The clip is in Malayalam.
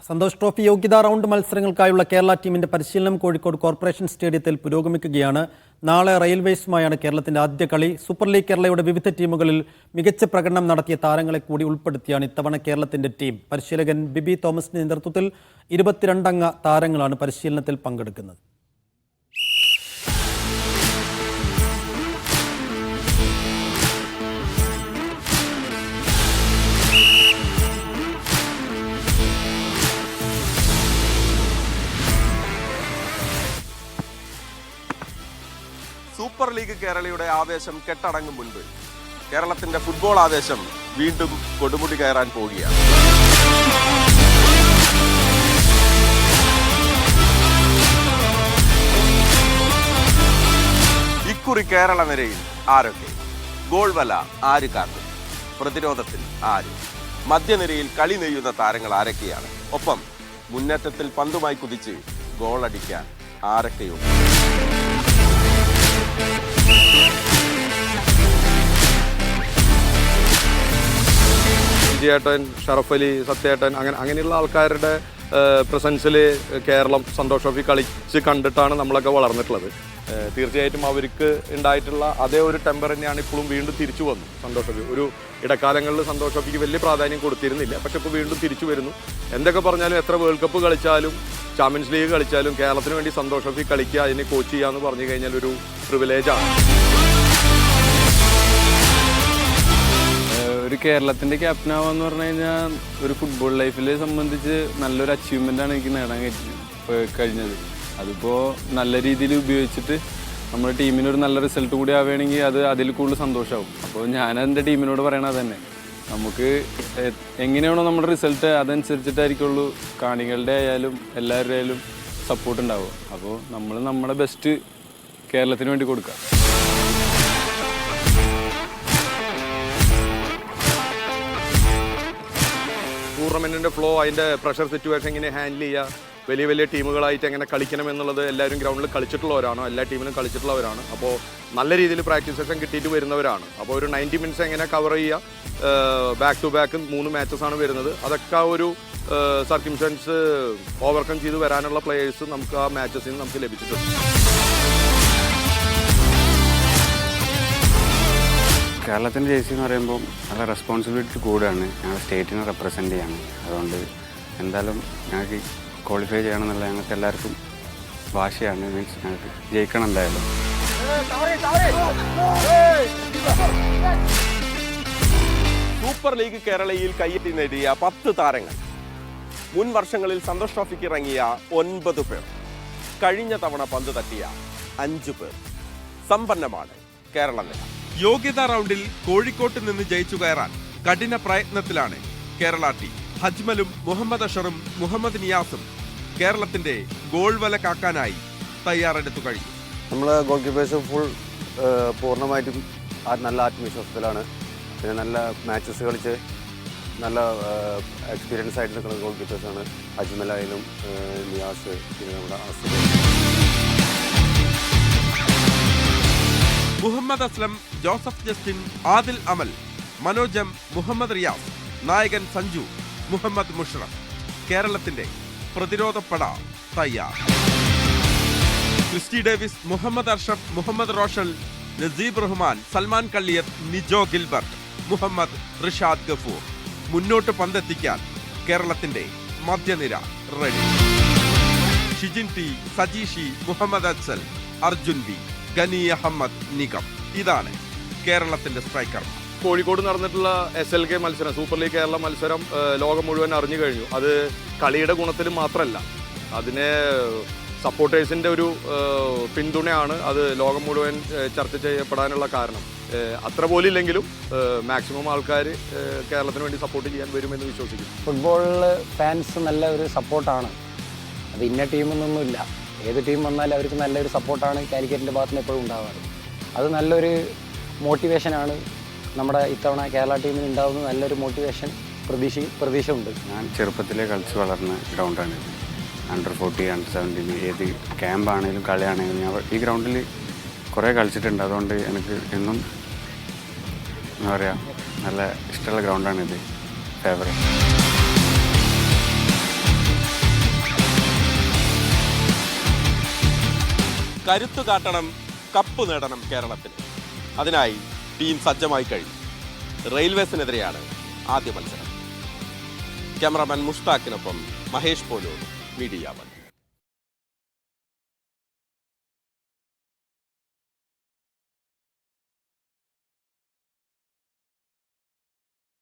സന്തോഷ് ട്രോഫി യോഗ്യതാ റൗണ്ട് മത്സരങ്ങൾക്കായുള്ള കേരള ടീമിന്റെ പരിശീലനം കോഴിക്കോട് കോർപ്പറേഷൻ സ്റ്റേഡിയത്തിൽ പുരോഗമിക്കുകയാണ്. നാളെ റെയിൽവേസുമായാണ് കേരളത്തിന്റെ ആദ്യ കളി. സൂപ്പർ ലീഗ് കേരളയുടെ വിവിധ ടീമുകളിൽ മികച്ച പ്രകടനം നടത്തിയ താരങ്ങളെ കൂടി ഉൾപ്പെടുത്തിയാണ് ഇത്തവണ കേരളത്തിന്റെ ടീം. പരിശീലകൻ ബിബി തോമസിന്റെ നേതൃത്വത്തിൽ 22 അംഗ താരങ്ങളാണ് പരിശീലനത്തിൽ പങ്കെടുക്കുന്നത്. സൂപ്പർ ലീഗ് കേരളയുടെ ആവേശം കെട്ടടങ്ങും മുൻപ് കേരളത്തിന്റെ ഫുട്ബോൾ ആവേശം വീണ്ടും കൊടുമുടി കയറാൻ പോവുകയാണ്. ഇക്കുറി കേരള നിരയിൽ ആരൊക്കെ? ഗോൾ വല ആര് കാക്കും? പ്രതിരോധത്തിൽ ആര്? മധ്യനിരയിൽ കളി നെയ്യുന്ന താരങ്ങൾ ആരൊക്കെയാണ്? ഒപ്പം മുന്നേറ്റത്തിൽ പന്തുമായി കുതിച്ച് ഗോളടിക്കാൻ ആരൊക്കെയുണ്ട്? േട്ടൻ, ഷറഫ് അലി, സത്യേട്ടൻ, അങ്ങനെയുള്ള ആൾക്കാരുടെ പ്രസൻസിൽ കേരളം സന്തോഷ് ട്രോഫി കളിച്ച് കണ്ടിട്ടാണ് നമ്മളൊക്കെ വളർന്നിട്ടുള്ളത്. തീർച്ചയായിട്ടും അവർക്ക് ഉണ്ടായിട്ടുള്ള അതേ ഒരു ടെമ്പർ തന്നെയാണ് ഇപ്പോഴും വീണ്ടും തിരിച്ചു വന്നു. സന്തോഷ് ട്രോഫി ഒരു ഇടക്കാലങ്ങളിൽ സന്തോഷ് ട്രോഫിക്ക് വലിയ പ്രാധാന്യം കൊടുത്തിരുന്നില്ല, പക്ഷെ ഇപ്പോൾ വീണ്ടും തിരിച്ചു വരുന്നു. എന്തൊക്കെ പറഞ്ഞാലും എത്ര വേൾഡ് കപ്പ് കളിച്ചാലും ചാമ്പ്യൻസ് ലീഗ് കളിച്ചാലും കേരളത്തിന് വേണ്ടി സന്തോഷ് ട്രോഫി കളിക്കുക, അതിനെ കോച്ച് ചെയ്യുക എന്ന് പറഞ്ഞു കഴിഞ്ഞാൽ ഒരു പ്രിവിലേജാണ്. ഒരു കേരളത്തിൻ്റെ ക്യാപ്റ്റനാവാന്ന് പറഞ്ഞു കഴിഞ്ഞാൽ ഒരു ഫുട്ബോൾ ലൈഫിൽ സംബന്ധിച്ച് നല്ലൊരു അച്ചീവ്മെൻ്റാണ് എനിക്ക് നേടാൻ കഴിഞ്ഞത്. അതിപ്പോൾ നല്ല രീതിയിൽ ഉപയോഗിച്ചിട്ട് നമ്മുടെ ടീമിനൊരു നല്ല റിസൾട്ട് കൂടി ആവുകയാണെങ്കിൽ അത് അതിൽ കൂടുതൽ സന്തോഷമാവും. അപ്പോൾ ഞാൻ എൻ്റെ ടീമിനോട് പറയണത് തന്നെ, നമുക്ക് എങ്ങനെയാണോ നമ്മുടെ റിസൾട്ട് അതനുസരിച്ചിട്ടായിരിക്കുള്ളൂ കാണികളുടെ ആയാലും എല്ലാവരുടെ ആയാലും സപ്പോർട്ട് ഉണ്ടാവും. അപ്പോൾ നമ്മൾ നമ്മുടെ ബെസ്റ്റ് കേരളത്തിന് വേണ്ടി കൊടുക്കുക. ടൂർണമെൻറ്റിൻ്റെ ഫ്ലോ, അതിൻ്റെ പ്രഷർ സിറ്റുവേഷൻ എങ്ങനെ ഹാൻഡിൽ ചെയ്യുക, വലിയ വലിയ ടീമുകളായിട്ട് എങ്ങനെ കളിക്കണം എന്നുള്ളത് എല്ലാവരും ഗ്രൗണ്ടിൽ കളിച്ചിട്ടുള്ളവരാണ്, എല്ലാ ടീമിലും കളിച്ചിട്ടുള്ളവരാണ്. അപ്പോൾ നല്ല രീതിയിൽ പ്രാക്ടീസ് സെഷൻ കിട്ടിയിട്ട് വരുന്നവരാണ്. അപ്പോൾ ഒരു 90 മിനിറ്റ്സ് എങ്ങനെ കവർ ചെയ്യുക, ബാക്ക് ടു ബാക്ക് 3 മാച്ചസാണ് വരുന്നത്. അതൊക്കെ ഒരു സർക്കംസ്റ്റൻസ് ഓവർകം ചെയ്ത് വരാനുള്ള പ്ലേയേഴ്സ് നമുക്ക് ആ മാച്ചസിൽ നിന്ന് നമുക്ക് ലഭിച്ചിട്ടുണ്ട്. കേരളത്തിൻ്റെ ജേഴ്സി എന്ന് പറയുമ്പോൾ നല്ല റെസ്പോൺസിബിലിറ്റി കൂടെയാണ്. ഞങ്ങൾ സ്റ്റേറ്റിനെ റെപ്രസെൻ്റ് ചെയ്യാണ്. അതുകൊണ്ട് എന്തായാലും ഞങ്ങൾക്ക് ക്വാളിഫൈ ചെയ്യണം എന്നുള്ള ഞങ്ങൾക്ക് എല്ലാവർക്കും വാശിയാണ്. മീൻസ് ഞങ്ങൾക്ക് ജയിക്കണം എന്തായാലും. സൂപ്പർ ലീഗ് കേരളയിൽ കയ്യെത്തി നേടിയ 10 താരങ്ങൾ, മുൻ വർഷങ്ങളിൽ സന്തോഷ് ട്രോഫിക്ക് ഇറങ്ങിയ 9 പേർ, കഴിഞ്ഞ തവണ പന്ത് തട്ടിയ 5 പേർ. സമ്പന്നമാണ് കേരള നിര. യോഗ്യതാ റൗണ്ടിൽ കോഴിക്കോട്ട് നിന്ന് ജയിച്ചു കയറാൻ കഠിന പ്രയത്നത്തിലാണ് കേരള ടീം. ഹജ്മലും മുഹമ്മദ് അഷറും മുഹമ്മദ് നിയാസും കേരളത്തിന്റെ ഗോൾ വല കാക്കാനായി തയ്യാറെടുത്തു കഴിഞ്ഞു. നമ്മൾ ഗോൾ കീപ്പേഴ്സ് പൂർണ്ണമായിട്ടും നല്ല ആത്മവിശ്വാസത്തിലാണ്. പിന്നെ നല്ല മാച്ചസ് കളിച്ച് നല്ല എക്സ്പീരിയൻസ് ആയിട്ട് നിൽക്കുന്ന ഗോൾ കീപ്പേഴ്സാണ്. അജ്മലായാലും നിയാസ്, പിന്നെ നമ്മുടെ ആസിഫ്, മുഹമ്മദ് അസ്ലം, ജോസഫ് ജസ്റ്റിൻ, ആദിൽ അമൽ, മനോജം, മുഹമ്മദ് റിയാസ്, നായകൻ സഞ്ജു, മുഹമ്മദ് മുഷറഫ്. കേരളത്തിന്റെ പ്രതിരോധപ്പട തയ്യാർ. Christy Davis, Muhammad Arshaf, Muhammad Roshal, Naseeb Rahman, Salman Kalliyar, Nijo Gilbert, Muhammad Rishad Gafoor. മുന്നോട്ട് പന്തെത്തിക്കാൻ കേരളത്തിന്റെ മധ്യനിര റെഡി. ഷിജിൻ ടി, സജീഷി, മുഹമ്മദ് അഫ്സൽ, അർജുൻ ബി, ഗനി അഹമ്മദ്, നിഗം. ഇതാണ് കേരളത്തിന്റെ സ്ട്രൈക്കർ. കോഴിക്കോട് നടന്നിട്ടുള്ള SLK മത്സരം, സൂപ്പർ ലീഗ് കേരള മത്സരം ലോകം മുഴുവൻ അറിഞ്ഞു കഴിഞ്ഞു. അത് കളിയുടെ ഗുണത്തിൽ മാത്രമല്ല, അതിനെ സപ്പോർട്ടേഴ്സിൻ്റെ ഒരു പിന്തുണയാണ് അത് ലോകം മുഴുവൻ ചർച്ച ചെയ്യപ്പെടാനുള്ള കാരണം. അത്ര പോലില്ലെങ്കിലും മാക്സിമം ആൾക്കാർ കേരളത്തിന് വേണ്ടി സപ്പോർട്ട് ചെയ്യാൻ വരുമെന്ന് വിശ്വസിക്കുന്നു. ഫുട്ബോളിൽ ഫാൻസ് നല്ല ഒരു സപ്പോർട്ടാണ്. അത് ഇന്ന ടീമൊന്നുമില്ല, ഏത് ടീം വന്നാലും അവർക്ക് നല്ലൊരു സപ്പോർട്ടാണ് കാലിക്കറ്റിൻ്റെ ഭാഗത്ത് നിന്ന് എപ്പോഴും ഉണ്ടാവാറ്. അത് നല്ലൊരു മോട്ടിവേഷനാണ് നമ്മുടെ ഇത്തവണ കേരള ടീമിന് ഉണ്ടാകുന്ന നല്ലൊരു മോട്ടിവേഷൻ പ്രതീക്ഷ ഉണ്ട്. ഞാൻ ചെറുപ്പത്തിലേ കളിച്ച് വളർന്ന ഗ്രൗണ്ടാണ്. Under 40, Under 17 ഏത് ക്യാമ്പാണെങ്കിലും കളിയാണെങ്കിലും ഞാൻ ഈ ഗ്രൗണ്ടിൽ കുറേ കളിച്ചിട്ടുണ്ട്. അതുകൊണ്ട് എനിക്ക് എന്നും എന്താ പറയുക നല്ല ഇഷ്ടമുള്ള ഗ്രൗണ്ടാണിത്, ഫേവറേറ്റ്. കരുത്തു കാട്ടണം, കപ്പ് നേടണം കേരളത്തിന്. അതിനായി ടീം സജ്ജമായി കഴിഞ്ഞു. റെയിൽവേസിനെതിരെയാണ് ആദ്യ മത്സരം. ക്യാമറാമാൻ മുഷ്താഖിനൊപ്പം മഹേഷ് പോലൂർ, മീഡിയ 1.